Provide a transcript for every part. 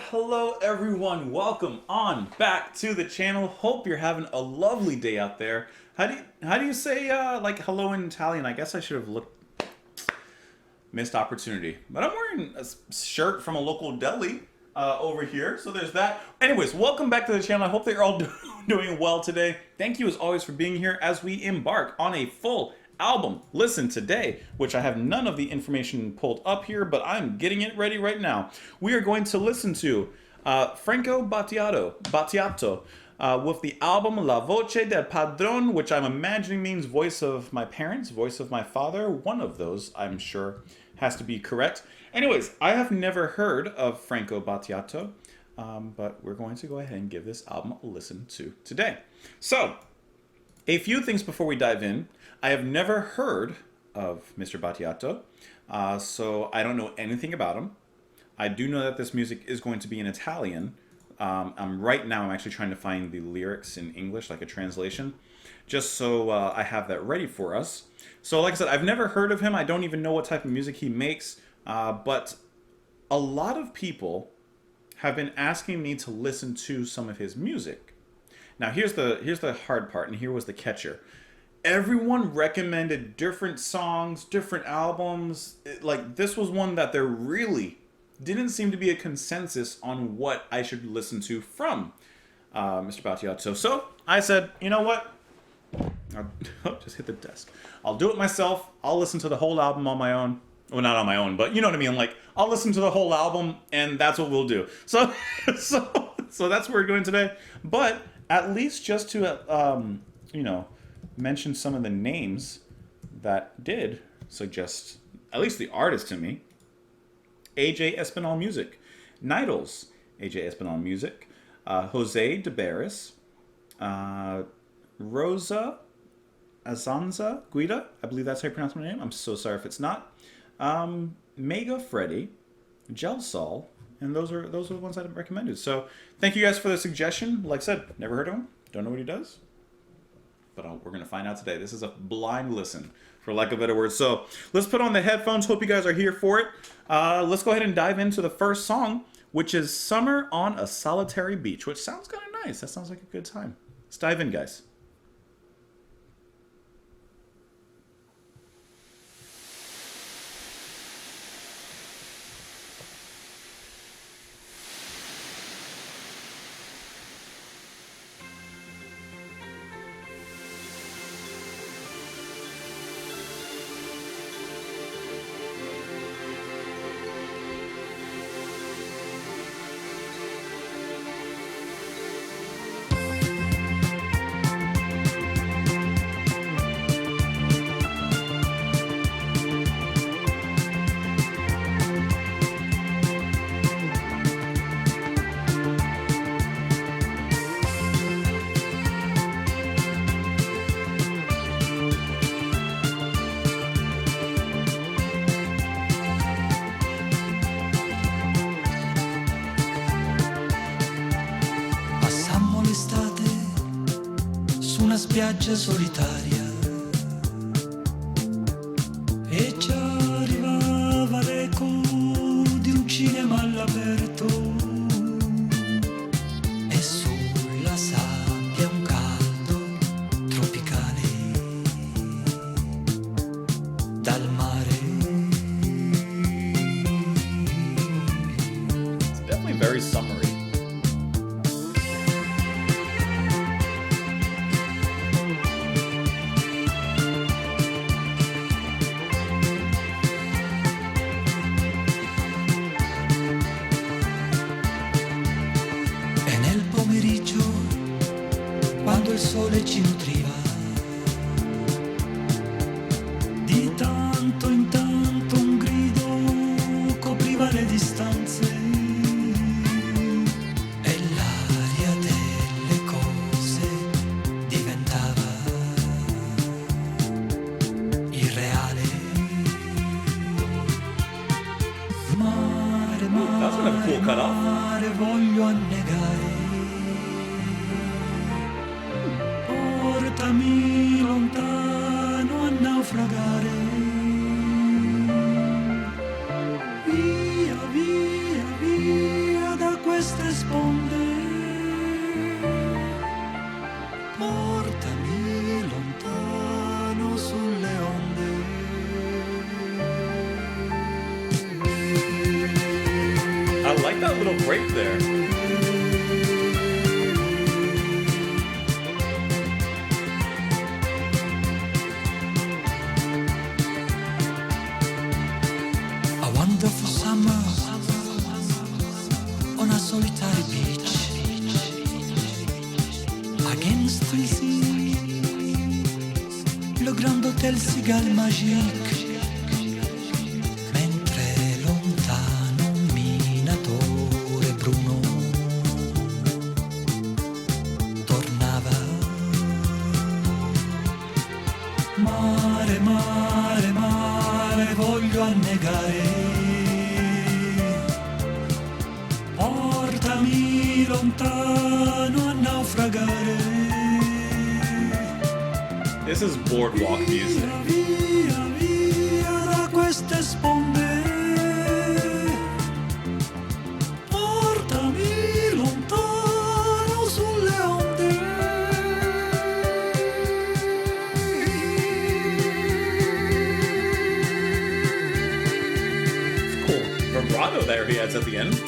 Hello everyone, welcome on back to the channel. Hope you're having a lovely day out there. How do you say like hello in Italian? I guess I should have looked. Missed opportunity. But I'm wearing a shirt from a local deli over here, so there's that. Anyways, welcome back to the channel. I hope that you're all doing well today. Thank you as always for being here as we embark on a full album listen today, which I have none of the information pulled up here, but I'm getting it ready right now. We are going to listen to Franco Battiato with the album La Voce del Padrone, which I'm imagining means voice of my parents, voice of my father. One of those, I'm sure, has to be correct. Anyways, I have never heard of Franco Battiato, but we're going to go ahead and give this album a listen to today. So, a few things before we dive in. I have never heard of Mr. Battiato, so I don't know anything about him. I do know that this music is going to be in Italian. Right now I'm actually trying to find the lyrics in English, like a translation, just so I have that ready for us. So like I said, I've never heard of him. I don't even know what type of music he makes, but a lot of people have been asking me to listen to some of his music. Now here's the hard part, and here was the catcher. Everyone recommended different songs, different albums. Like, this was one that there really didn't seem to be a consensus on what I should listen to from Mr. Battiato. So I said, you know what? I'll just hit the desk. I'll do it myself. I'll listen to the whole album on my own. Well, not on my own, but you know what I mean. Like, I'll listen to the whole album, and that's what we'll do. So that's what we're doing today. But at least just to, you know, mention some of the names that did suggest, at least the artist to me. AJ Espinal Music, Nidals, AJ Espinal Music, Jose de Barris, Rosa Azanza Guida, I believe that's how you pronounce my name. I'm so sorry if it's not. Mega Freddy, Gelsol, and those are the ones I recommended. So thank you guys for the suggestion. Like I said, never heard of him, don't know what he does. But we're going to find out today. This is a blind listen, for lack of a better word. So let's put on the headphones. Hope you guys are here for it. Let's go ahead and dive into the first song, which is Summer on a Solitary Beach, which sounds kind of nice. That sounds like a good time. Let's dive in, guys. Una spiaggia solitaria e ci arrivava l'eco di un cinema all'aperto e sulla sabbia un caldo tropicale dal mare. It's definitely very summery. Quando il sole ci nutriva, di tanto in tanto un grido copriva le distanze e l'aria delle cose diventava irreale. Mare, mare, voglio annegare. Portami lontano a naufragare. little break there. A wonderful summer on a solitary beach against the sea, le grand hôtel Cigale Magique, mentre lontano un minatore bruno tornava. Mare, mare, mare, voglio annegare, portami lontano a naufragare. This is boardwalk music. Via, via da queste sponde, portami lontano sulle onde. Cool vibrato there he has at the end.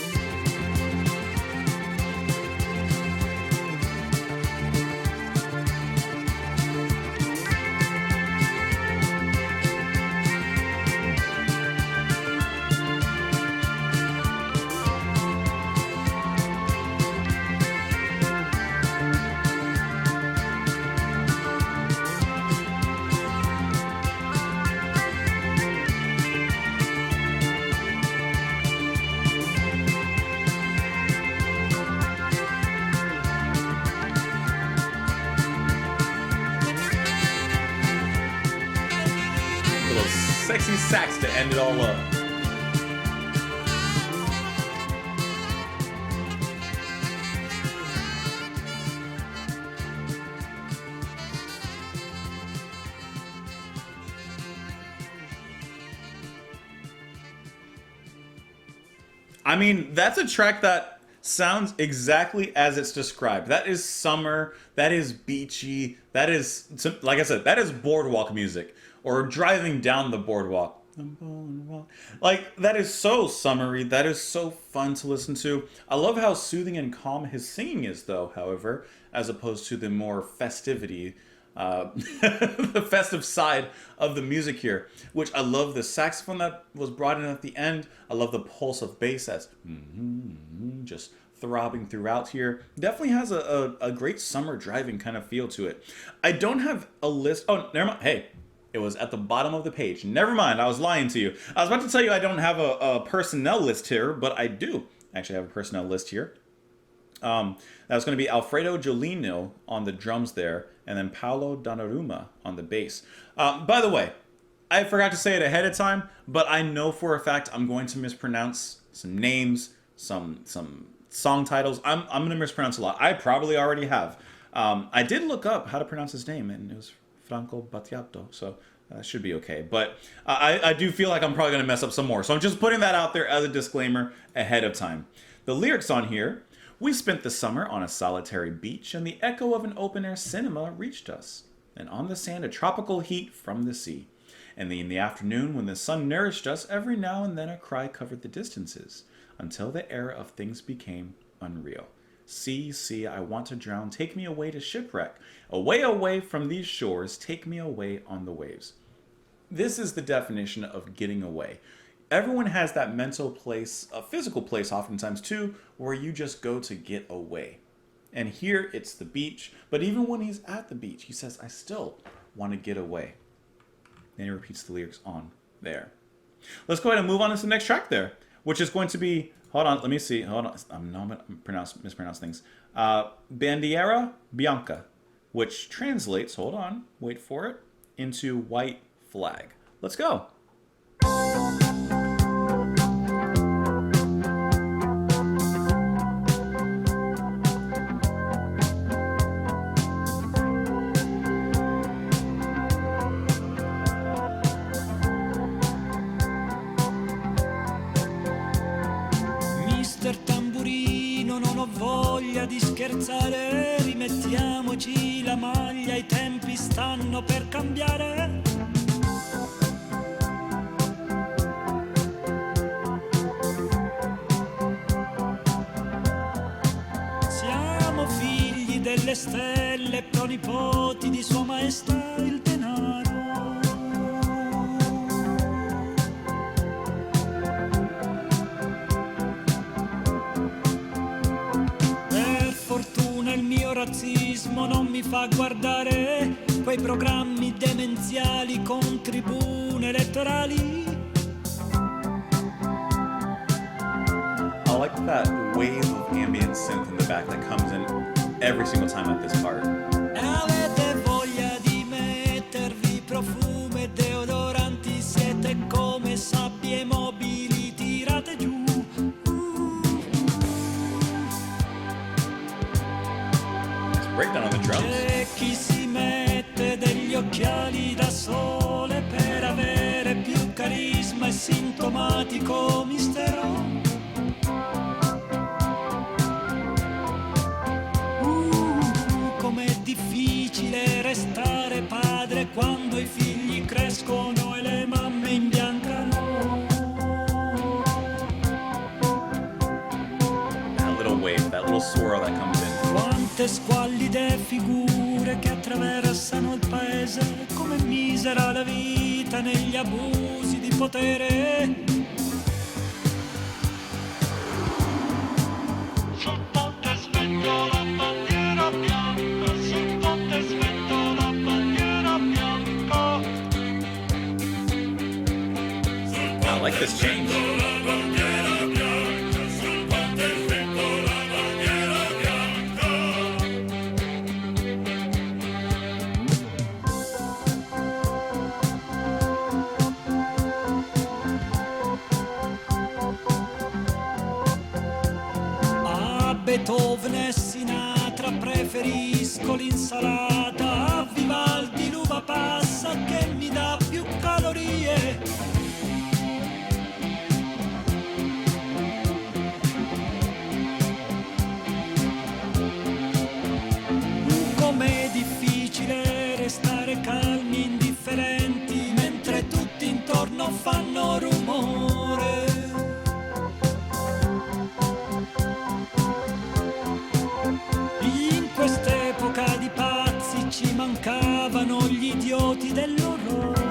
Little sexy sax to end it all up. I mean, that's a track that sounds exactly as it's described. That is summer, that is beachy, that is, like I said, that is boardwalk music. Or driving down the boardwalk. Like, that is so summery, that is so fun to listen to. I love how soothing and calm his singing is, though, however, as opposed to the more festivity, the festive side of the music here, which I love the saxophone that was brought in at the end. I love the pulse of bass that's just throbbing throughout here. Definitely has a great summer driving kind of feel to it. I don't have a list. Oh, never mind. Hey, it was at the bottom of the page. Never mind, I was lying to you. I was about to tell you I don't have a personnel list here, but I do actually have a personnel list here. That was going to be Alfredo Jolino on the drums there, and then Paolo Donnarumma on the bass. By the way, I forgot to say it ahead of time, but I know for a fact I'm going to mispronounce some names, some song titles. I'm going to mispronounce a lot. I probably already have. I did look up how to pronounce his name, and it was Franco Battiato, so that should be okay. But I do feel like I'm probably going to mess up some more, so I'm just putting that out there as a disclaimer ahead of time. The lyrics on here: we spent the summer on a solitary beach, and the echo of an open-air cinema reached us. And on the sand, a tropical heat from the sea. And in the afternoon, when the sun nourished us, every now and then a cry covered the distances, until the era of things became unreal. Sea, sea, I want to drown, take me away to shipwreck. Away, away from these shores, take me away on the waves. This is the definition of getting away. Everyone has that mental place, a physical place oftentimes too, where you just go to get away. And here it's the beach, but even when he's at the beach, he says, I still want to get away. Then he repeats the lyrics on there. Let's go ahead and move on to the next track there, which is going to be, hold on, let me see, hold on, I'm going to mispronounce things. Bandiera Bianca, which translates, hold on, wait for it, into white flag. Let's go. Mister Tamburino, non ho voglia di scherzare, rimettiamoci la maglia, i tempi stanno per cambiare. delle stelle, pronipoti di Sua Maestà il denaro. Per fortuna il mio razzismo non mi fa guardare quei programmi demenziali con tribune elettorali. I like that wave of ambient synth in the back that comes in every single time at this part. E avete voglia di mettervi profumi e deodoranti, siete come sabbie mobili tirate giù. It's a breakdown on the drums. C'è chi si mette degli occhiali da sole per avere più carisma e sintomatico mistero. Com'è difficile restare padre quando i figli crescono e le mamme imbiancano. That little wave, that little swirl that comes in. Quante squallide figure che attraversano il paese, come misera la vita negli abusi di potere. Sul ponte svento la bandiera bianca, sul ponte svento la bandiera bianca. I like this change. Beethoven e Sinatra preferisco l'insalata, a Vivaldi l'uva passa che mi dà più calorie. Com'è difficile restare calmi e indifferenti mentre tutti intorno fanno rumore. In quest'epoca di pazzi ci mancavano gli idioti dell'orrore.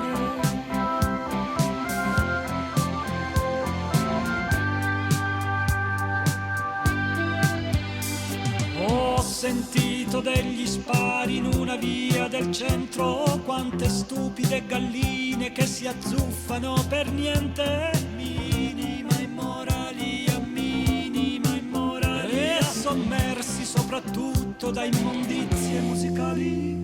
Ho sentito degli spari in una via del centro, quante stupide galline che si azzuffano per niente. Minima immorali, minima immorali, e sommersi soprattutto da immondizie musicali.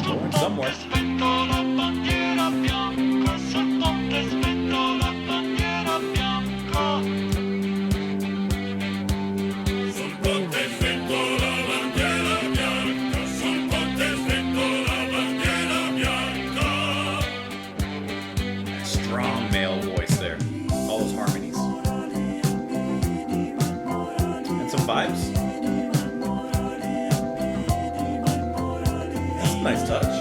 Going somewhere. Svento la bandiera bianca, sul ponte svento la bandiera bianca. Sul ponte svento la bandiera bianca, sul ponte svento la bandiera bianca. Strong male voice there. All those harmonies. And some vibes. That's a nice touch.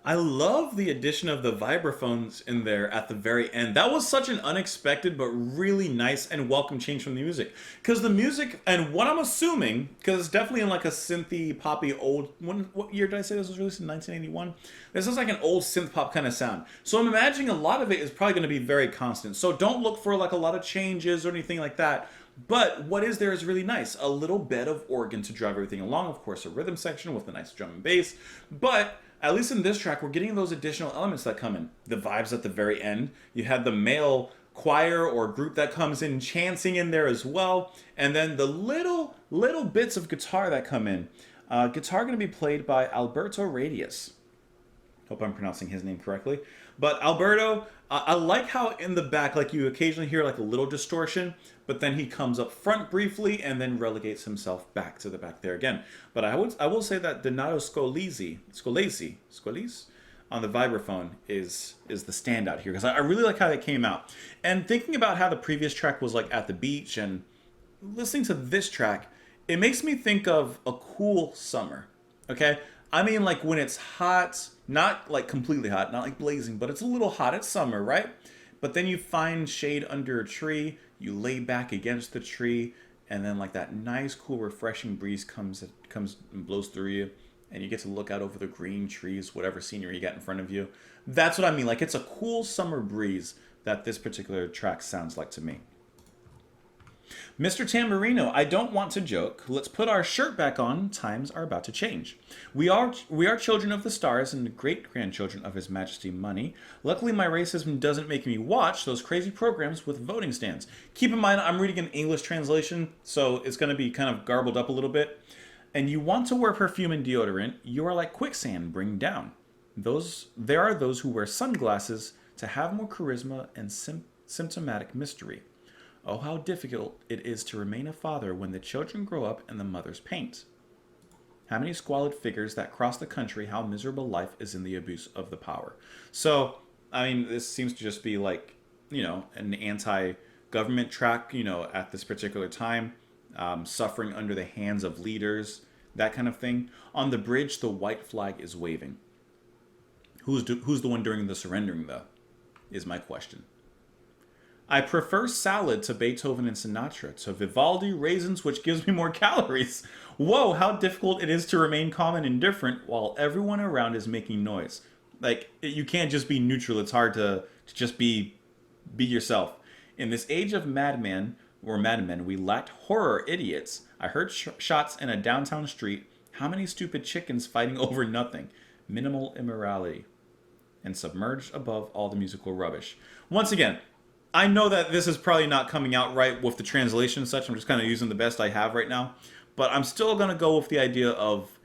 I love the addition of the vibraphones in there at the very end. That was such an unexpected but really nice and welcome change from the music. Because the music, and what I'm assuming, because it's definitely in like a synthy, poppy old, what year did I say this was released? In 1981? This is like an old synth pop kind of sound. So I'm imagining a lot of it is probably going to be very constant. So don't look for like a lot of changes or anything like that. But what is there is really nice. A little bit of organ to drive everything along. Of course, a rhythm section with a nice drum and bass. But at least in this track, we're getting those additional elements that come in. The vibes at the very end. You had the male choir or group that comes in chanting in there as well. And then the little bits of guitar that come in. Guitar going to be played by Alberto Radius. Hope I'm pronouncing his name correctly. But Alberto, I like how in the back, like you occasionally hear like a little distortion, but then he comes up front briefly and then relegates himself back to the back there again. But I will say that Donato Scolese on the vibraphone is the standout here, because I really like how they came out. And thinking about how the previous track was like at the beach and listening to this track, it makes me think of a cool summer. Okay? I mean, like when it's hot, not like completely hot, not like blazing, but it's a little hot. It's summer, right? But then you find shade under a tree, you lay back against the tree, and then like that nice, cool, refreshing breeze comes and blows through you, and you get to look out over the green trees, whatever scenery you got in front of you. That's what I mean. Like it's a cool summer breeze that this particular track sounds like to me. Mr. Tamburino, I don't want to joke. Let's put our shirt back on. Times are about to change. We are children of the stars and great-grandchildren of His Majesty Money. Luckily, my racism doesn't make me watch those crazy programs with voting stands. Keep in mind, I'm reading an English translation, so it's going to be kind of garbled up a little bit. And you want to wear perfume and deodorant, you are like quicksand, bring down. There are those who wear sunglasses to have more charisma and symptomatic mystery. Oh, how difficult it is to remain a father when the children grow up and the mothers paint. How many squalid figures that cross the country, how miserable life is in the abuse of the power. So, I mean, this seems to just be like, an anti-government track, at this particular time, suffering under the hands of leaders, that kind of thing. On the bridge, the white flag is waving. Who's the one doing the surrendering, though, is my question. I prefer salad to Beethoven and Sinatra, to Vivaldi, raisins, which gives me more calories. Whoa, how difficult it is to remain calm and indifferent while everyone around is making noise. Like, you can't just be neutral. It's hard to just be yourself. In this age of madmen, we lacked horror idiots. I heard shots in a downtown street. How many stupid chickens fighting over nothing? Minimal immorality. And submerged above all the musical rubbish. Once again, I know that this is probably not coming out right with the translation and such. I'm just kind of using the best I have right now. But I'm still going to go with the idea of,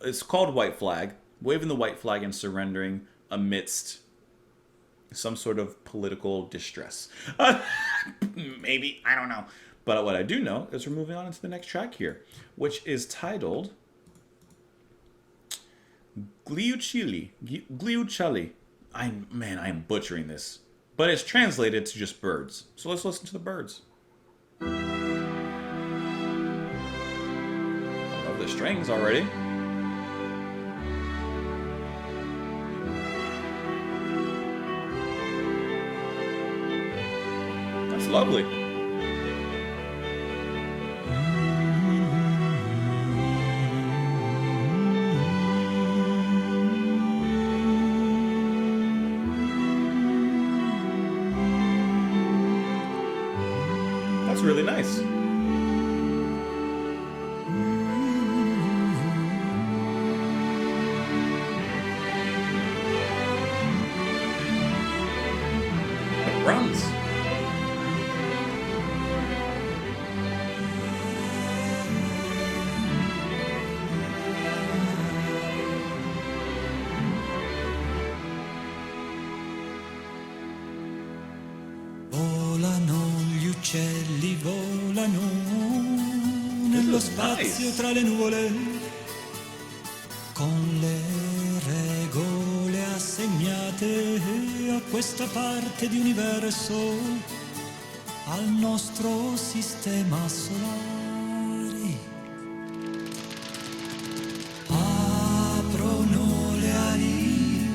it's called white flag. Waving the white flag and surrendering amidst some sort of political distress. Maybe, I don't know. But what I do know is we're moving on into the next track here, which is titled Gliuccelli. I am butchering this. But it's translated to just birds. So let's listen to the birds. I love the strings already. That's lovely. Really nice. It runs. Uccelli volano nello spazio tra le nuvole con le regole assegnate a questa parte di universo, al nostro sistema solare. Aprono le ali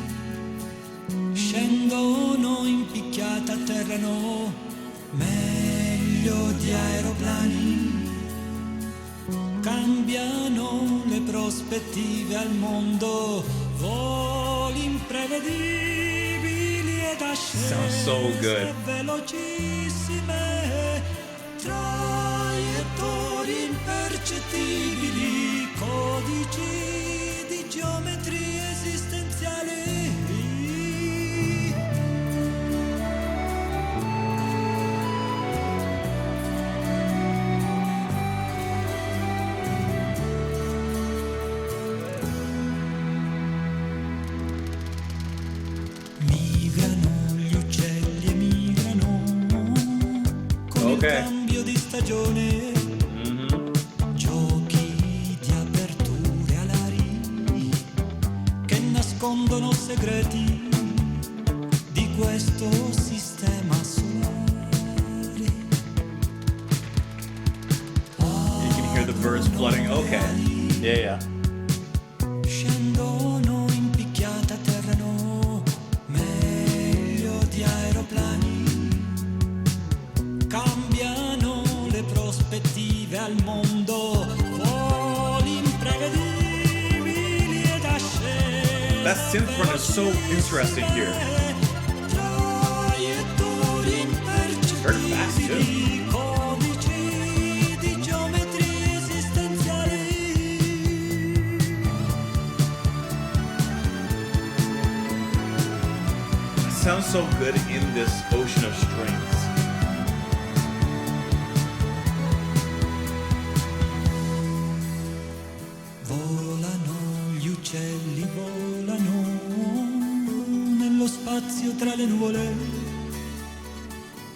terreno, meglio di aeroplani. Cambiano le prospettive al mondo, voli imprevedibili ed Sounds so good. velocissime, traiettorie impercettibili, codici di geometrie esistenziali. Okay. Cambio di stagione, giochi di aperture alari che nascondono segreti di questo sistema solare. You can hear the birds fluttering. Okay. Yeah. Scendono in picchiata a terreno, meglio di aeroplani. Cambiano le prospettive al mondo, voli imprevedibili ed ascese. That synth run is so interesting here. Traiettorie Very fast too. impercettibili, codici di geometrie esistenziali. It sounds so good in this ocean of strings. Uccelli volano nello spazio tra le nuvole,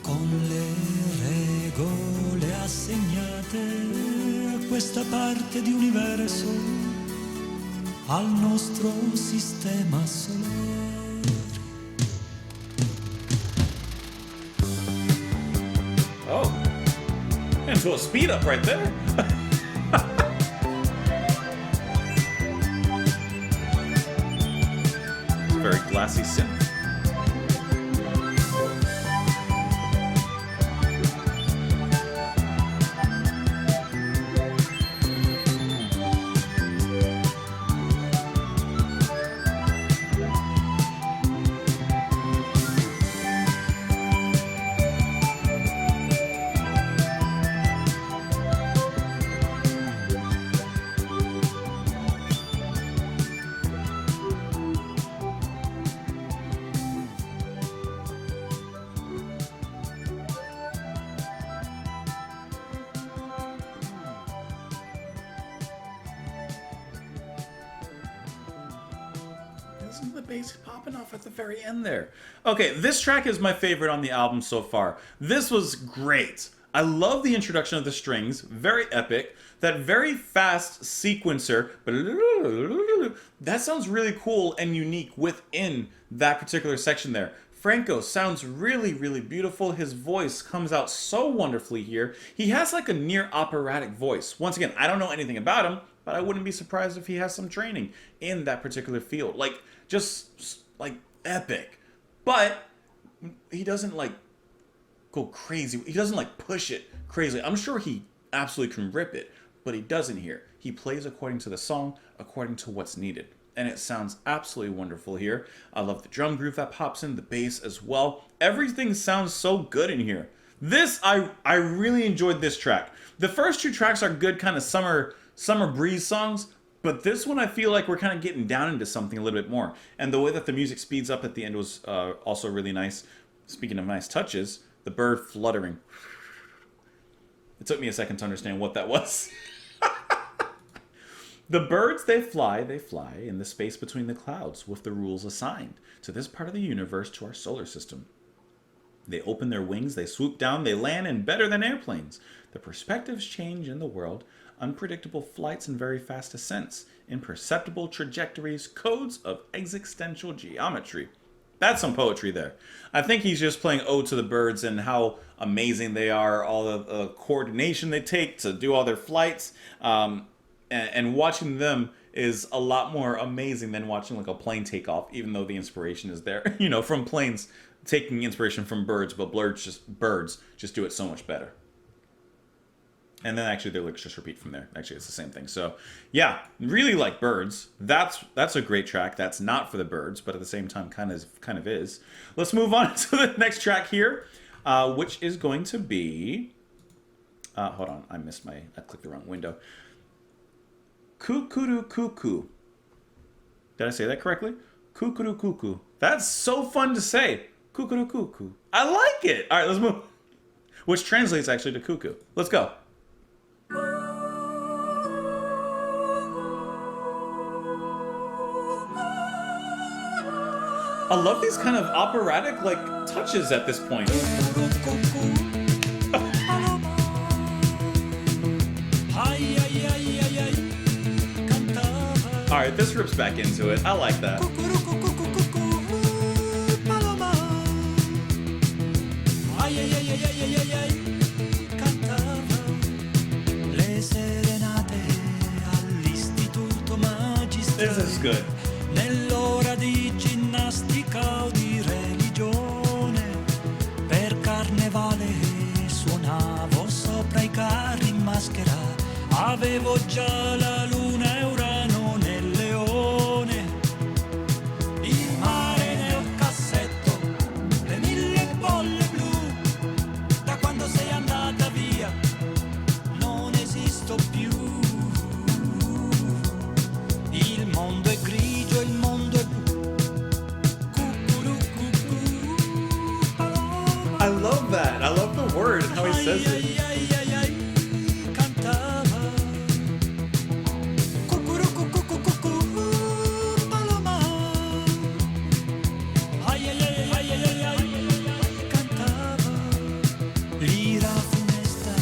con le regole assegnate a questa parte di universo, al nostro sistema solare. Oh. Into a speed up right there. Very glassy synth. Listen to the bass popping off at the very end there. Okay, this track is my favorite on the album so far. This was great. I love the introduction of the strings, very epic. That very fast sequencer, that sounds really cool and unique within that particular section there. Franco sounds really, really beautiful. His voice comes out so wonderfully here. He has like a near operatic voice. Once again, I don't know anything about him, but I wouldn't be surprised if he has some training in that particular field. Like, just like epic. But he doesn't like go crazy. He doesn't like push it crazy. I'm sure he absolutely can rip it, but he doesn't here. He plays according to the song, according to what's needed. And it sounds absolutely wonderful here. I love the drum groove that pops in, the bass as well. Everything sounds so good in here. This, I really enjoyed this track. The first two tracks are good kind of summer breeze songs, but this one I feel like we're kind of getting down into something a little bit more. And the way that the music speeds up at the end was also really nice. Speaking of nice touches, the bird fluttering. It took me a second to understand what that was. The birds, they fly in the space between the clouds with the rules assigned to this part of the universe, to our solar system. They open their wings, they swoop down, they land, and better than airplanes. The perspectives change in the world, unpredictable flights and very fast ascents, imperceptible trajectories, codes of existential geometry. That's some poetry there. I think he's just playing ode to the birds and how amazing they are, all the coordination they take to do all their flights. And watching them is a lot more amazing than watching like a plane take off, even though the inspiration is there, from planes taking inspiration from birds, but birds just do it so much better. And then actually their lyrics just repeat from there. Actually, it's the same thing. So yeah, really like Birds. That's a great track. That's not for the birds, but at the same time kind of is. Let's move on to the next track here, which is going to be hold on, I clicked the wrong window. Kukuru Cuckoo. Did I say that correctly? Kukuru Cuckoo. That's so fun to say. Kukuru Cuckoo. I like it. All right, let's move. Which translates actually to cuckoo. Let's go. I love these kind of operatic touches at this point. All right, this rips back into it. I like that. This is good. Nell'ora di ginnastica o di religione, per carnevale suonavo sopra i carri in maschera, avevo già la luna e Urano nel leone, il mare nel cassetto, le 1000 bolle blu, da quando sei andata via non esisto più. Il mondo è grigio, il mondo è blu. Cucuru, cucù, I love that. I love the word and how he says it. cantava. Cucuru, cucù, cucù, paloma. Cantava. L'ira funesta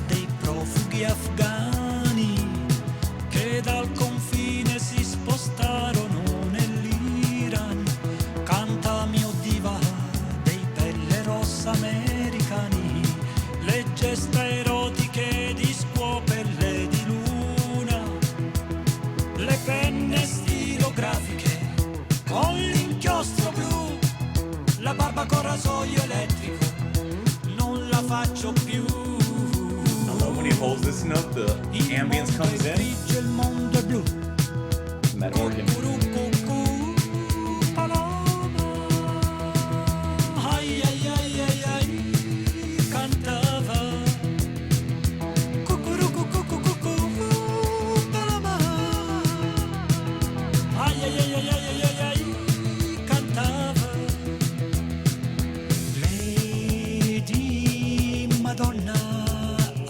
dei profughi afghani che dal confine si spostarono nell'Iran. Canta mio diva dei pelle rossa americani, le gesta erotiche di scuopelle di luna, le penne stilografiche con l'inchiostro blu, la barba con rasoio elettrico non la faccio più. I love when he holds this note, the ambience comes in, Grigio, il mondo è blu. and that organ. Cucuru, cucù, paloma. Ai, ai, ai, ai, ai, cantava. Cucuru, cucù, cucù, paloma. Ai, ai, ai, ai, ai, ai, ai, cantava. Lady Madonna,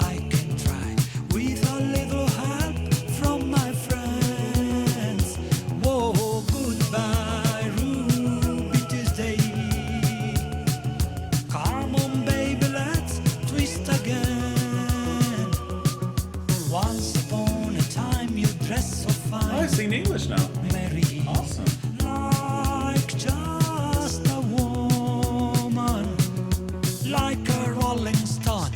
I can try with a little help from my friends. Whoa, goodbye, Ruby Tuesday. Come on, baby, let's twist again. Once upon a time, you dress so Oh, I fine, sing English now. Mary. Awesome. Like just a woman, like a rolling stone.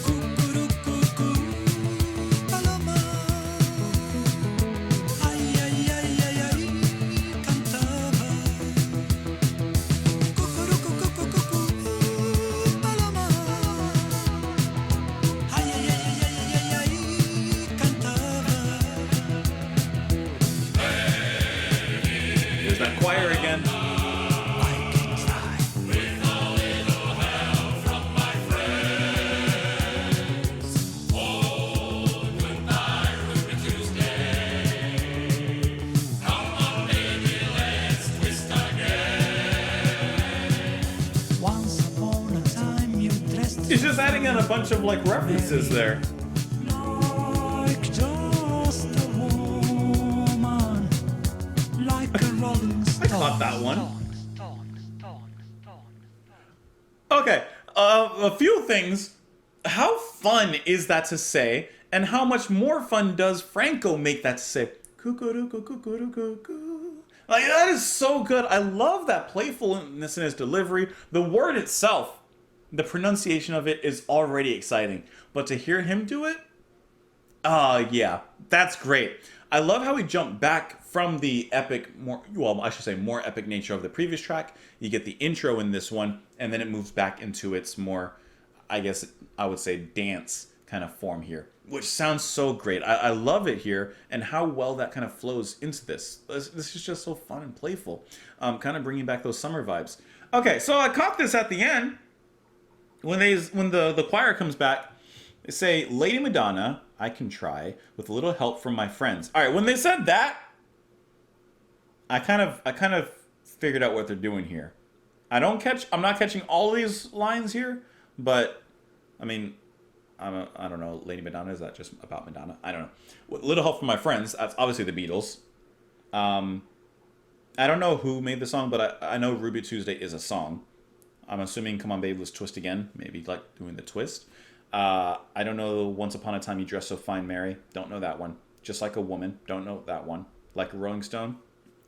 Cucuru, cucù, paloma. Ai, ai, ai, ai, ai, cantava. Cucuru, cucù, cucù, paloma. Ai, ai, ai, ai, ai, ai, cantava. There's that choir again. I can try. Once upon a time you dressed He's just adding in a bunch of references there. like just a woman, like a rolling I stone. caught that one. Okay, a few things. How fun is that to say, and how much more fun does Franco make that to say? Cuckoo, cuckoo, cuckoo. Like, that is so good. I love that playfulness in his delivery. The word itself the pronunciation of it is already exciting. But to hear him do it, yeah, that's great. I love how he jumped back from the epic, more epic nature of the previous track. You get the intro in this one, and then it moves back into its more, I guess I would say, dance kind of form here, which sounds so great. I love it here, and how well that kind of flows into this. This is just so fun and playful, kind of bringing back those summer vibes. Okay, so I caught this at the end when the choir comes back. They say, "Lady Madonna, I can try with a little help from my friends." All right, when they said that, I kind of figured out what they're doing here. I'm not catching all these lines here, but I mean, I don't know. Lady Madonna, is that just about Madonna? I don't know. With little help from my friends. That's obviously the Beatles. I don't know who made the song, but I know Ruby Tuesday is a song. I'm assuming Come On Babe was Twist Again, maybe like doing the twist. I don't know Once Upon a Time You Dressed So Fine, Mary. Don't know that one. Just Like a Woman. Don't know that one. Like a Rolling Stone.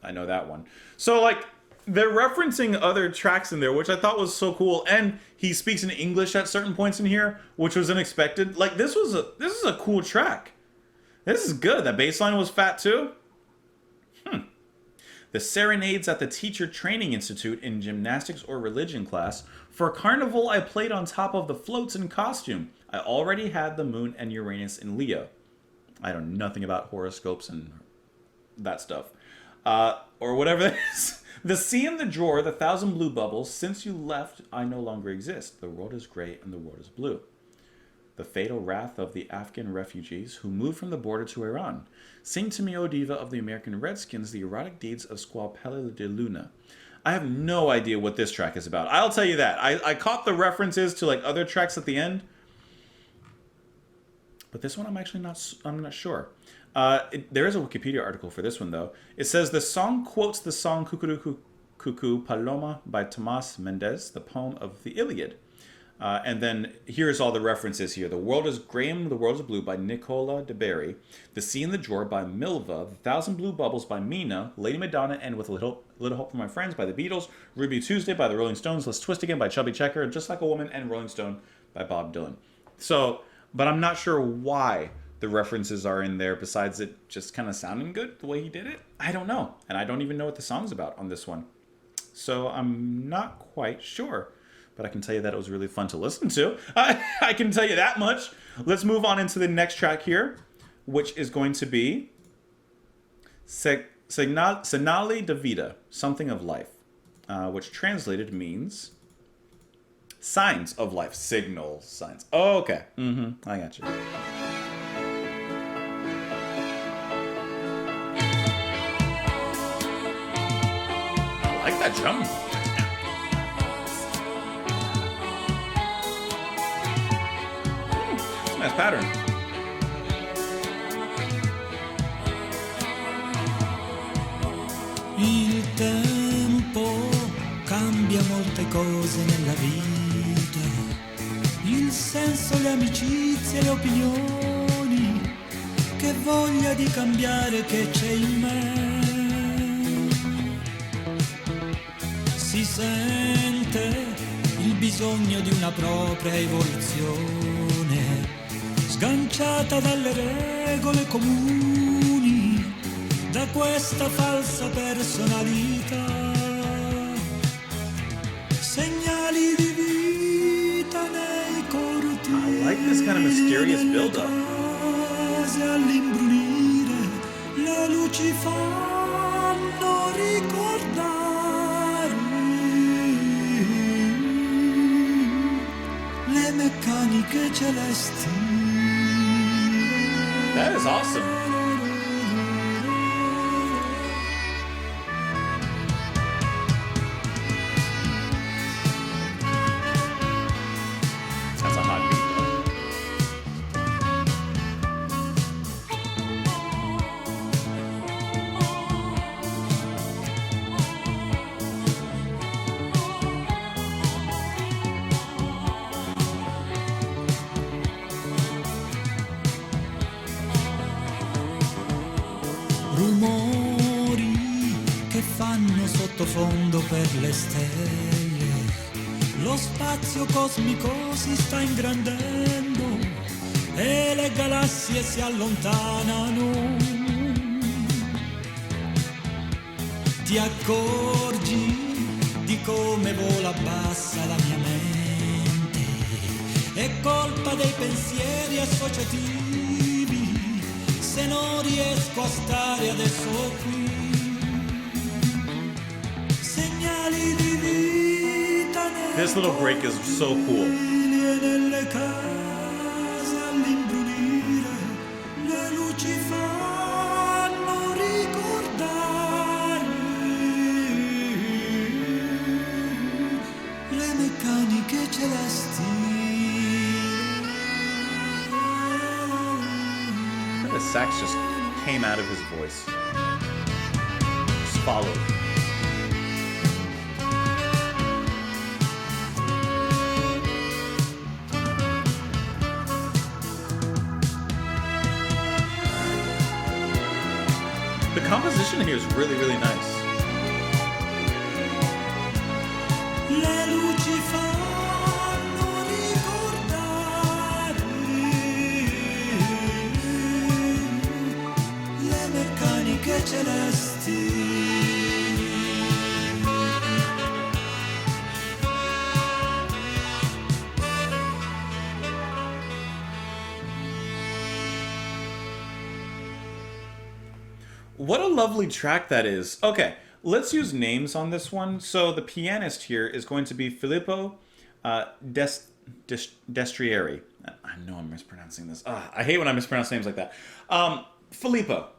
I know that one. So like they're referencing other tracks in there, which I thought was so cool. And he speaks in English at certain points in here, which was unexpected. Like this is a cool track. This is good. That bass line was fat too. The serenades at the Teacher Training Institute in gymnastics or religion class. For carnival, I played on top of the floats in costume. I already had the moon and Uranus in Leo. I know nothing about horoscopes and that stuff. Or whatever that is. The sea in the drawer, the 1,000 blue bubbles. Since you left, I no longer exist. The world is gray and the world is blue. The fatal wrath of the Afghan refugees who moved from the border to Iran. Sing to me, O diva of the American Redskins, the erotic deeds of Squaw Pele de Luna. I have no idea what this track is about. I'll tell you that. I caught the references to like other tracks at the end. But this one I'm not sure. There is a Wikipedia article for this one though. It says the song quotes the song Cuckoo Cuckoo Paloma by Tomás Méndez, the poem of the Iliad. And then here's all the references here. The World is Grey and the World is Blue by Nicola de Berry. The Sea in the Drawer by Milva. The 1,000 Blue Bubbles by Mina. Lady Madonna and With a Little Help from My Friends by the Beatles. Ruby Tuesday by the Rolling Stones. Let's Twist Again by Chubby Checker. Just Like a Woman and Rolling Stone by Bob Dylan. So, but I'm not sure why the references are in there besides it just kind of sounding good the way he did it. I don't know. And I don't even know what the song's about on this one. So I'm not quite sure. But I can tell you that it was really fun to listen to. I can tell you that much. Let's move on into the next track here, which is going to be Segnali de Vida, Something of Life, which translated means signs of life, signal signs. Oh, okay. I got you. I like that drum. Nice pattern. Il tempo cambia molte cose nella vita, il senso, le amicizie, le opinioni, che voglia di cambiare che c'è in me. Si sente il bisogno di una propria evoluzione, sganciata dalle regole comuni, da questa falsa personalità. Segnali di vita nei cortili, I like this kind of mysterious build-up. All'imbrunire le luci fanno ricordare le meccaniche celesti. That is awesome. That's a hot beat, Rumori che fanno sottofondo per le stelle, Lo spazio cosmico si sta ingrandendo e le galassie si allontanano. Ti accorgi di come vola bassa la mia mente? È colpa dei pensieri associativi se non riesco a stare adesso qui. Segnali di vita This little break is so cool. nelle case all'imbrunire, le luci fanno ricordare le meccaniche celesti. The sax just came out of his voice. Just followed. The composition here is really, really nice. Le luci fanno ricordare le meccaniche celesti. What a lovely track that is. Okay, let's use names on this one. So the pianist here is going to be Filippo Destrieri. I know I'm mispronouncing this. I hate when I mispronounce names like that. Filippo,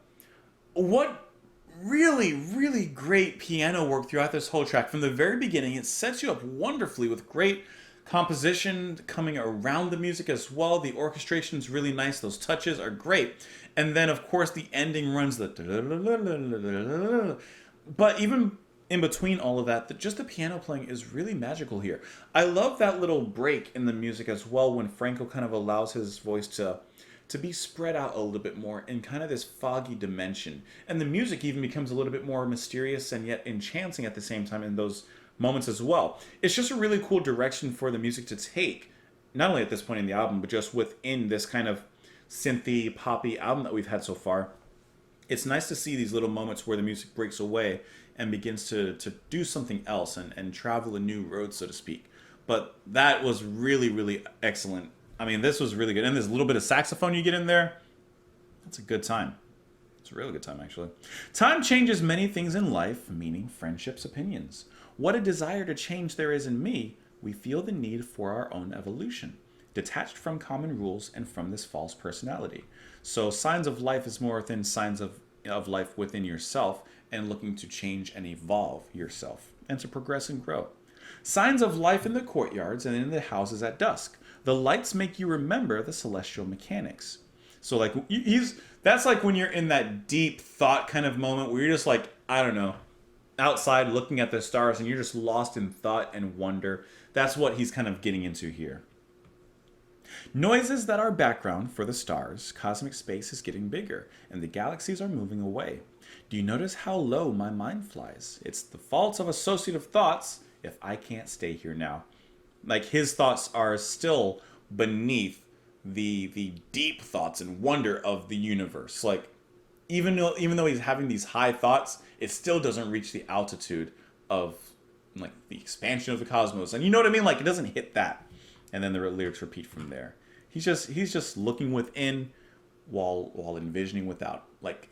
what really, really great piano work throughout this whole track. From the very beginning, it sets you up wonderfully with great composition coming around the music as well. The orchestration is really nice. Those touches are great. And then, of course, the ending runs the... But even in between all of that, just the piano playing is really magical here. I love that little break in the music as well when Franco kind of allows his voice to be spread out a little bit more in kind of this foggy dimension. And the music even becomes a little bit more mysterious and yet enchanting at the same time in those moments as well. It's just a really cool direction for the music to take, not only at this point in the album, but just within this kind of synthy, poppy album that we've had so far. It's nice to see these little moments where the music breaks away and begins to do something else and travel a new road, so to speak. But that was really, really excellent. I mean, this was really good. And this little bit of saxophone you get in there, that's a good time. It's a really good time, actually. Time changes many things in life, meaning friendships, opinions. What a desire to change there is in me, we feel the need for our own evolution, detached from common rules and from this false personality. So signs of life is more within signs of life within yourself and looking to change and evolve yourself and to progress and grow. Signs of life in the courtyards and in the houses at dusk. The lights make you remember the celestial mechanics. So like that's like when you're in that deep thought kind of moment where you're just like, I don't know, outside looking at the stars and you're just lost in thought and wonder. That's what he's kind of getting into here. Noises that are background for the stars. Cosmic space is getting bigger and the galaxies are moving away. Do you notice how low my mind flies? It's the fault of associative thoughts if I can't stay here now. Like his thoughts are still beneath the deep thoughts and wonder of the universe. Like even though he's having these high thoughts, it still doesn't reach the altitude of like the expansion of the cosmos. And you know what I mean? Like it doesn't hit that. And then the lyrics repeat from there. He's just looking within while envisioning without. Like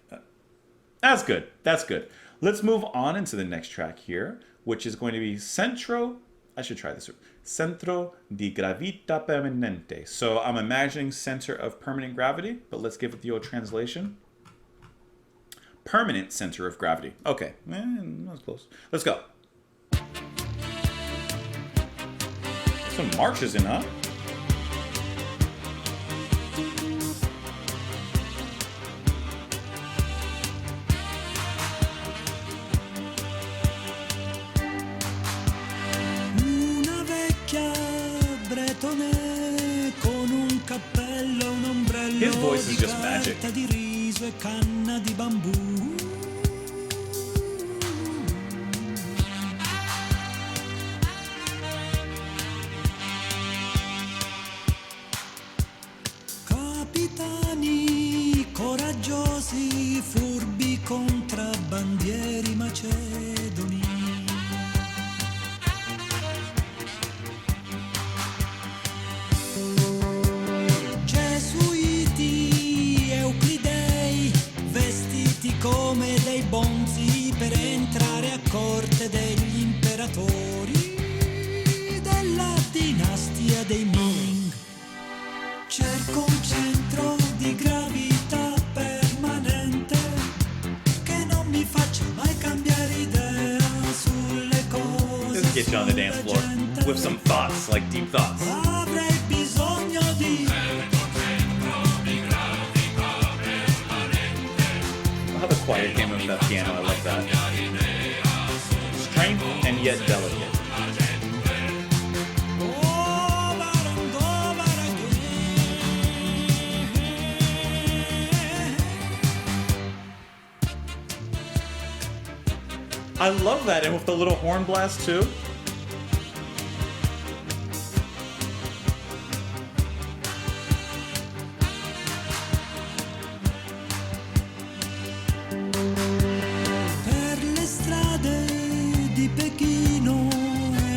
that's good. That's good. Let's move on into the next track here, which is going to be Centro di Gravità Permanente. So I'm imagining center of permanent gravity, but let's give it the old translation. Permanent center of gravity. Okay, that was close. Let's go. Some marches in, huh? Una vecchia bretone con un cappello e un ombrello. His voice is di just magic. carta di riso e canna di bambù. Get you on the dance floor with some thoughts, like deep thoughts. Avrei bisogno di How the choir came in with that piano, I love that. Strength and yet delicate. I love that, and with the little horn blast too. Per le strade di Pechino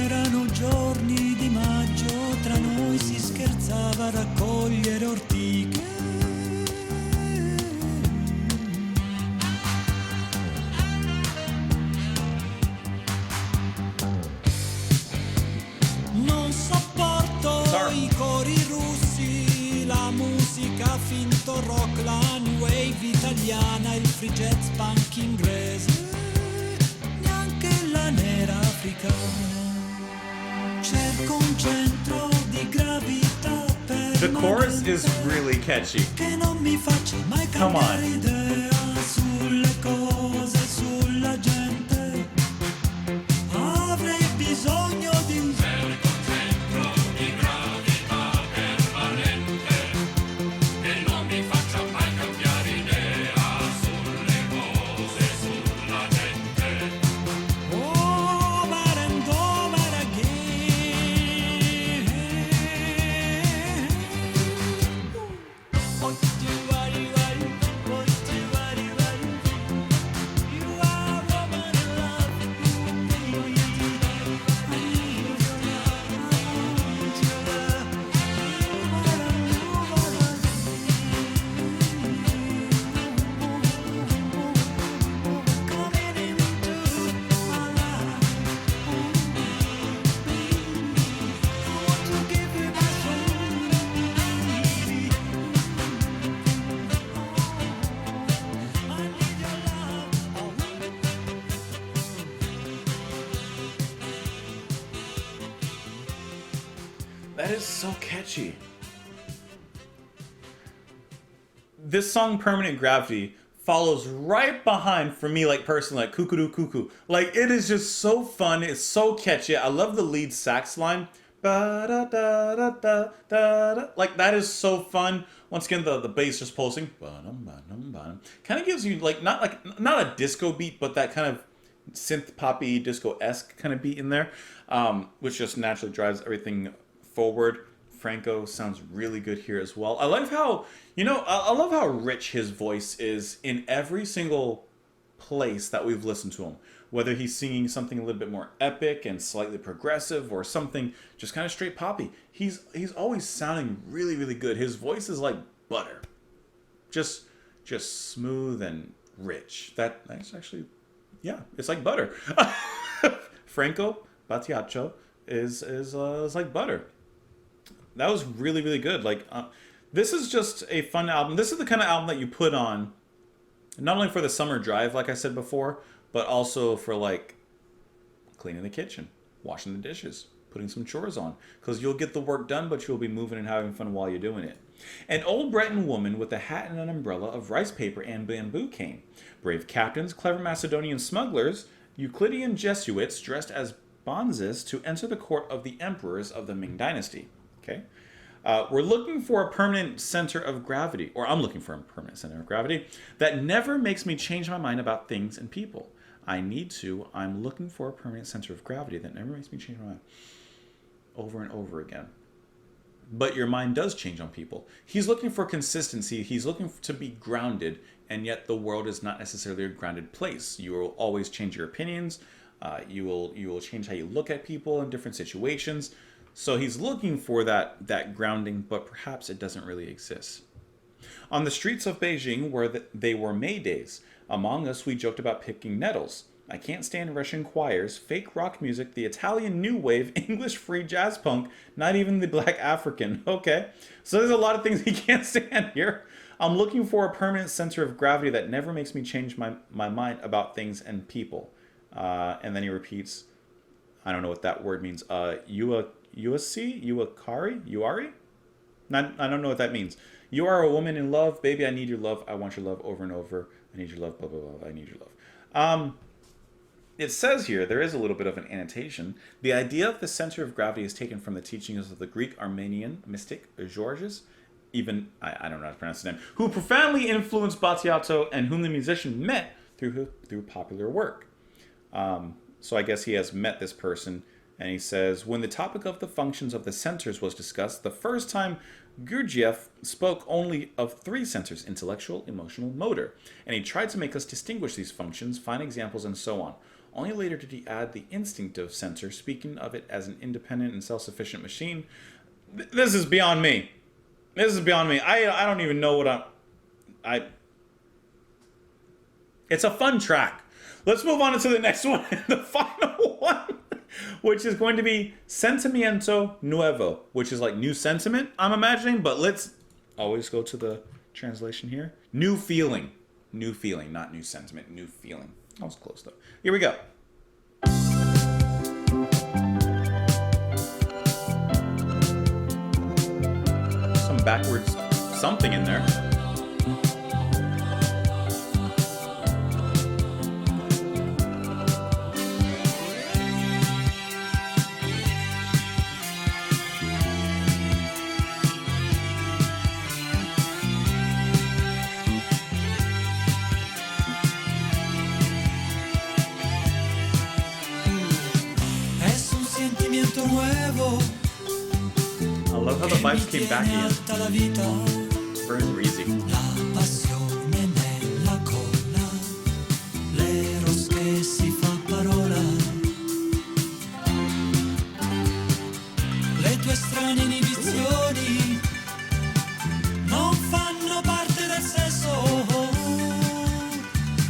erano giorni di maggio, tra noi si scherzava a raccogliere ortiche. Non sopporto Sorry. i cori russi, la musica finto rock, la new wave italiana, il free jazz punk inglese, neanche la nera africana. Cerco un centro di gravità The chorus is really catchy. che non mi faccia mai Come on. cambiare idea sulle cose, sulla gente. Avrei bisogno di un over and over again. What do you worry, worry? What do you worry, worry? You are a woman in love. I need your love. I need your love. Coming into my life. I want to give you my soul. I need your love. That is so catchy. This song, Permanent Gravity, follows right behind, for me, like personally, like Cuckoo Cuckoo. Like, it is just so fun. It's so catchy. I love the lead sax line. Ba-da-da-da-da-da-da. Like, that is so fun. Once again, the bass just pulsing. Kind of gives you, like not a disco beat, but that kind of synth poppy disco-esque kind of beat in there, which just naturally drives everything forward. Franco sounds really good here as well. I love how, I love how rich his voice is in every single place that we've listened to him. Whether he's singing something a little bit more epic and slightly progressive, or something just kind of straight poppy, he's always sounding really, really good. His voice is like butter, just smooth and rich. That's actually, yeah, it's like butter. Franco Battiato is like butter. That was really, really good. Like, this is just a fun album. This is the kind of album that you put on, not only for the summer drive, like I said before, but also for, like, cleaning the kitchen, washing the dishes, putting some chores on. Because you'll get the work done, but you'll be moving and having fun while you're doing it. An old Breton woman with a hat and an umbrella of rice paper and bamboo came. Brave captains, clever Macedonian smugglers, Euclidean Jesuits dressed as bonzes to enter the court of the emperors of the Ming Dynasty. Okay, we're looking for a permanent center of gravity, or I'm looking for a permanent center of gravity that never makes me change my mind about things and people. I'm looking for a permanent center of gravity that never makes me change my mind. Over and over again. But your mind does change on people. He's looking for consistency. He's looking to be grounded, and yet the world is not necessarily a grounded place. You will always change your opinions. You will change how you look at people in different situations. So he's looking for that grounding, but perhaps it doesn't really exist. On the streets of Beijing, where they were May days, among us we joked about picking nettles. I can't stand Russian choirs, fake rock music, the Italian new wave, English free jazz punk, not even the black African. Okay, so there's a lot of things he can't stand here. I'm looking for a permanent center of gravity that never makes me change my mind about things and people. And then he repeats, I don't know what that word means. Uari? I don't know what that means. You are a woman in love, baby. I need your love. I want your love over and over. I need your love. Blah blah blah. I need your love. It says here there is a little bit of an annotation. The idea of the center of gravity is taken from the teachings of the Greek Armenian mystic Georges. Even I don't know how to pronounce his name. Who profoundly influenced Battiato and whom the musician met through popular work. So I guess he has met this person. And he says, when the topic of the functions of the centers was discussed, the first time Gurdjieff spoke only of 3 centers, intellectual, emotional, motor. And he tried to make us distinguish these functions, find examples, and so on. Only later did he add the instinctive center, speaking of it as an independent and self-sufficient machine. This is beyond me. This is beyond me. I don't even know what It's a fun track. Let's move on to the next one, the final one, which is going to be Sentimiento Nuevo, which is like new sentiment, I'm imagining, but let's always go to the translation here. New feeling. New feeling, not new sentiment, new feeling. I was close though. Here we go. Some backwards something in there. Nuevo, I love how the vibes came back again. Very breezy. La passione nella colla, l'eros che si fa parola. Le tue strane inibizioni non fanno parte del sesso.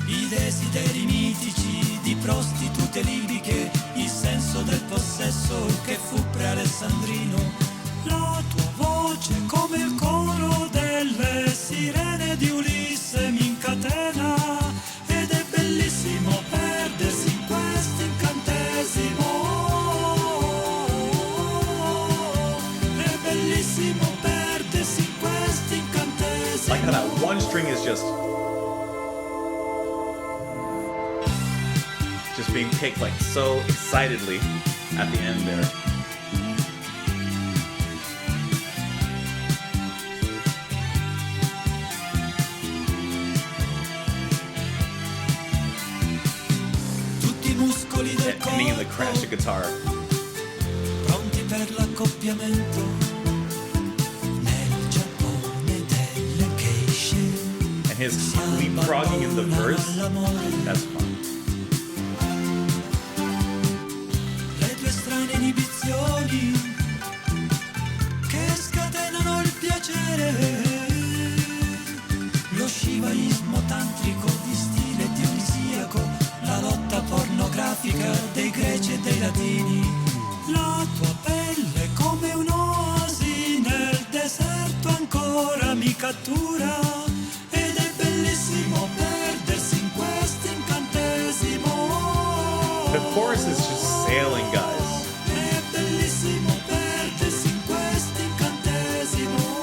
I desideri mitici di prostitute libiche, il senso del possesso che fu pre-alessandrino. La tua voce come il coro delle sirene di Ulisse mi incatena ed è bellissimo perdersi in questo incantesimo. È bellissimo perdersi in questo incantesimo. Like how that one string is just being picked like so excitedly at the end there. Ending in the crash of guitar. Pronti per l'accoppiamento nel Giappone delle geishe. And his leapfrogging in the verse, that's fun. Le tue strane inibizioni che scatenano il piacere. Lo scivaismo tantrico di stile dionisiaco, la lotta pornografica dei greci e dei latini. La tua pelle come un'oasi nel deserto ancora mi cattura ed è bellissimo perdersi in questo incantesimo. The chorus is just sailing, guys. È bellissimo perdersi in questo incantesimo.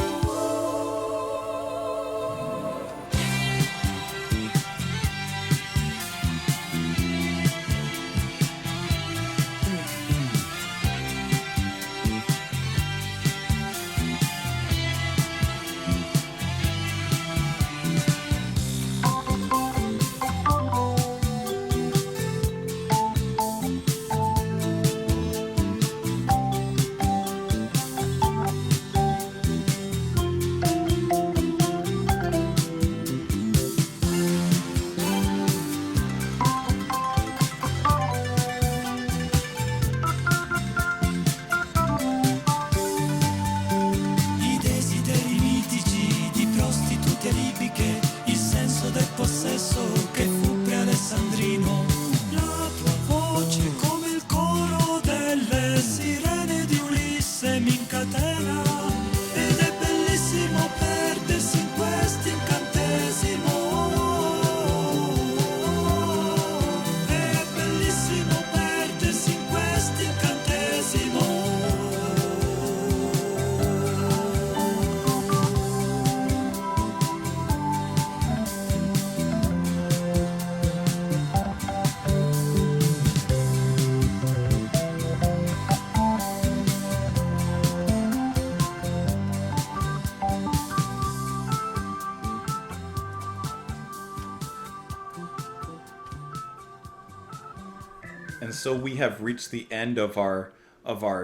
And so we have reached the end of our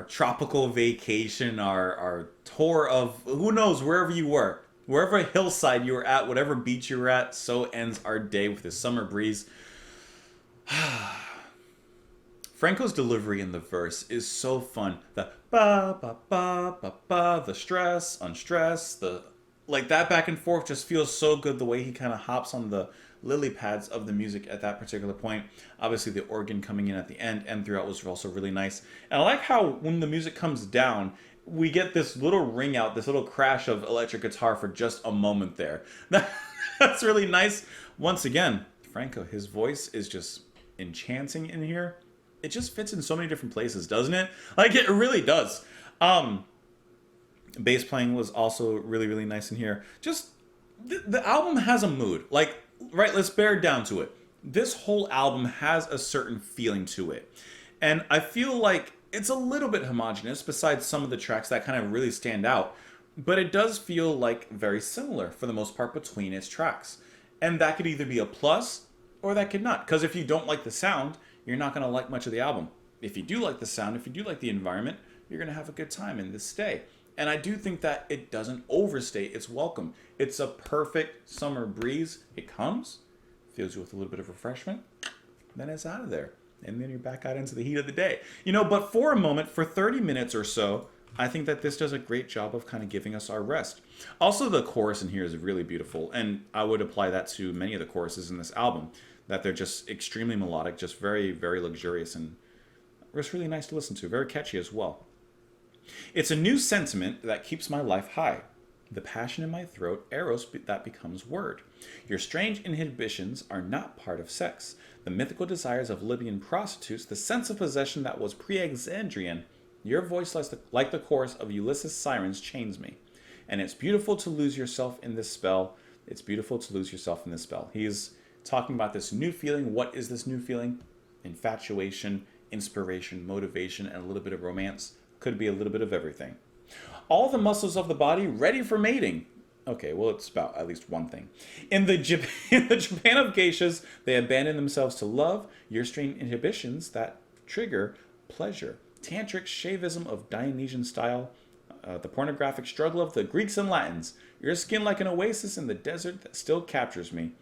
tropical vacation, our tour of who knows wherever you were, wherever hillside you were at, whatever beach you were at. So ends our day with this summer breeze. Franco's delivery in the verse is so fun. The ba ba ba ba ba, the stress, unstress, the like that back and forth just feels so good. The way he kind of hops on the lily pads of the music at that particular point. Obviously, the organ coming in at the end and throughout was also really nice. And I like how when the music comes down, we get this little ring out, this little crash of electric guitar for just a moment there. That's really nice. Once again, Franco, his voice is just enchanting in here. It just fits in so many different places, doesn't it? Like, it really does. Bass playing was also really, really nice in here. Just, the album has a mood. Like, right, let's bear down to it. This whole album has a certain feeling to it. And I feel like it's a little bit homogenous besides some of the tracks that kind of really stand out. But it does feel like very similar for the most part between its tracks. And that could either be a plus or that could not. Because if you don't like the sound, you're not going to like much of the album. If you do like the sound, if you do like the environment, you're going to have a good time in this stay. And I do think that it doesn't overstay its welcome. It's a perfect summer breeze. It comes, fills you with a little bit of refreshment, then it's out of there. And then you're back out into the heat of the day. You know, but for a moment, for 30 minutes or so, I think that this does a great job of kind of giving us our rest. Also, the chorus in here is really beautiful. And I would apply that to many of the choruses in this album. That they're just extremely melodic, just very, very luxurious, and it's really nice to listen to. Very catchy as well. It's a new sentiment that keeps my life high. The passion in my throat, eros that becomes word. Your strange inhibitions are not part of sex. The mythical desires of Libyan prostitutes, the sense of possession that was pre-Alexandrian. Your voice, like the chorus of Ulysses' sirens, chains me. And it's beautiful to lose yourself in this spell. It's beautiful to lose yourself in this spell. He's talking about this new feeling. What is this new feeling? Infatuation, inspiration, motivation, and a little bit of romance. Could be a little bit of everything. All the muscles of the body ready for mating. Okay, well, it's about at least one thing. In the Japan of geishas, they abandon themselves to love. Your strange inhibitions that trigger pleasure. Tantric shavism of Dionysian style. The pornographic struggle of the Greeks and Latins. Your skin like an oasis in the desert that still captures me.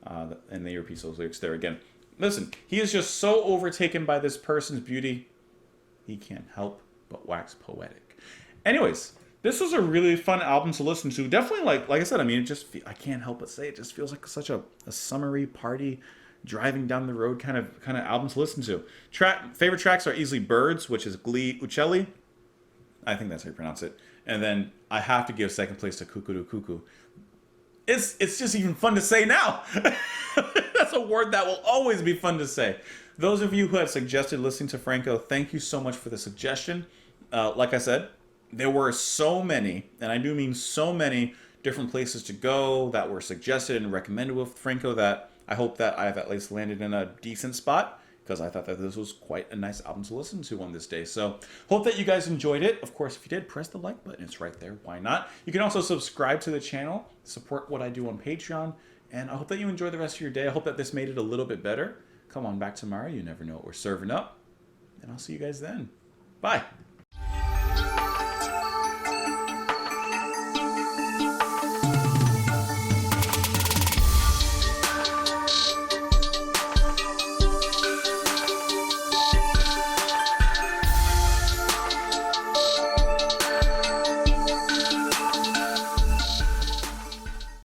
And then you repeat those lyrics there again. Listen, he is just so overtaken by this person's beauty, he can't help but wax poetic. Anyways, this was a really fun album to listen to. Definitely, like I said, I mean, I can't help but say it just feels like such a summery party, driving down the road kind of album to listen to. Favorite tracks are easily Birds, which is Glee Uccelli. I think that's how you pronounce it. And then I have to give second place to Kukuru Kuku. It's just even fun to say now. That's a word that will always be fun to say. Those of you who have suggested listening to Franco, thank you so much for the suggestion. Like I said, there were so many, and I do mean so many different places to go that were suggested and recommended with Franco that I hope that I've at least landed in a decent spot, because I thought that this was quite a nice album to listen to on this day. So hope that you guys enjoyed it. Of course, if you did, press the like button. It's right there. Why not? You can also subscribe to the channel, support what I do on Patreon, and I hope that you enjoy the rest of your day. I hope that this made it a little bit better. Come on back tomorrow. You never know what we're serving up. And I'll see you guys then. Bye.